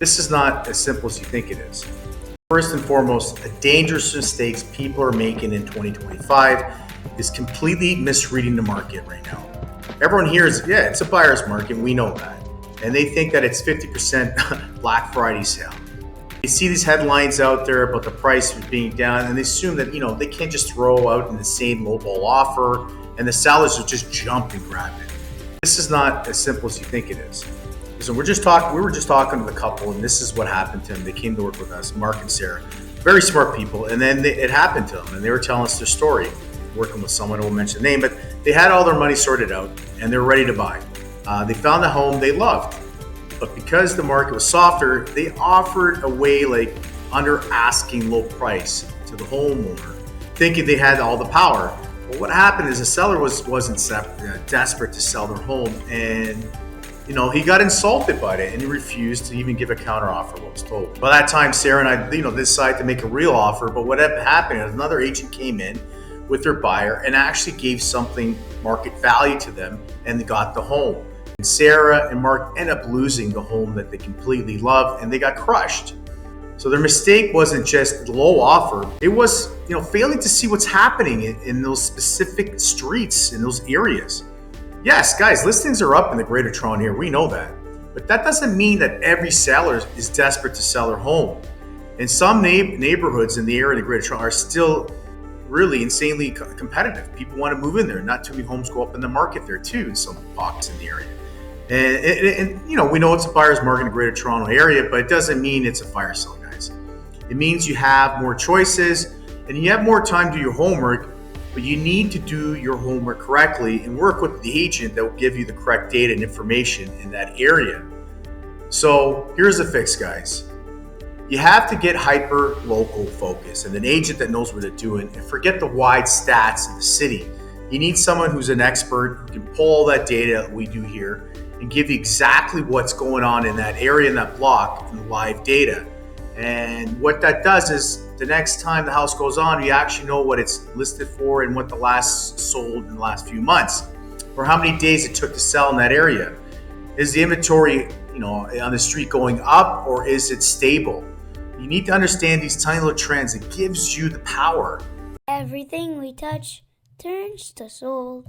This is not as simple as you think it is. First and foremost, the dangerous mistakes people are making in 2025 is completely misreading the market right now. Everyone here is, yeah, it's a buyer's market, we know that. And they think that it's 50% Black Friday sale. They see these headlines out there about the price being down, and they assume that, they can't just throw out an insane lowball offer and the sellers will just jump and grab it. This is not as simple as you think it is. So we were just talking to the couple, and this is what happened to them. They came to work with us, Mark and Sarah, very smart people. And then it happened to them, and they were telling us their story, working with someone, I won't mention the name, but they had all their money sorted out and they're ready to buy. They found a home they loved, but because the market was softer, they offered away like under asking low price to the homeowner, thinking they had all the power. But what happened is the seller wasn't desperate to sell their home, and he got insulted by it and he refused to even give a counteroffer, what was told. By that time, Sarah and I, decided to make a real offer. But what happened is another agent came in with their buyer and actually gave something market value to them, and they got the home. And Sarah and Mark ended up losing the home that they completely loved, and they got crushed. So their mistake wasn't just the low offer. It was, failing to see what's happening in those specific streets, in those areas. Yes, guys, listings are up in the Greater Toronto area. We know that. But that doesn't mean that every seller is desperate to sell their home. And some neighborhoods in the area of the Greater Toronto are still really insanely competitive. People want to move in there. Not too many homes go up in the market there too, in some pockets in the area. And we know it's a buyer's market in the Greater Toronto area, but it doesn't mean it's a fire sale, guys. It means you have more choices and you have more time to do your homework. But you need to do your homework correctly and work with the agent that will give you the correct data and information in that area. So here's the fix, guys. You have to get hyper local focus and an agent that knows what they're doing, and forget the wide stats of the city. You need someone who's an expert who can pull all that data that we do here and give you exactly what's going on in that area, in that block, and live data. And what that does is the next time the house goes on, you actually know what it's listed for and what the last sold in the last few months, or how many days it took to sell in that area. Is the inventory, on the street going up, or is it stable? You need to understand these tiny little trends. It gives you the power. Everything we touch turns to soul.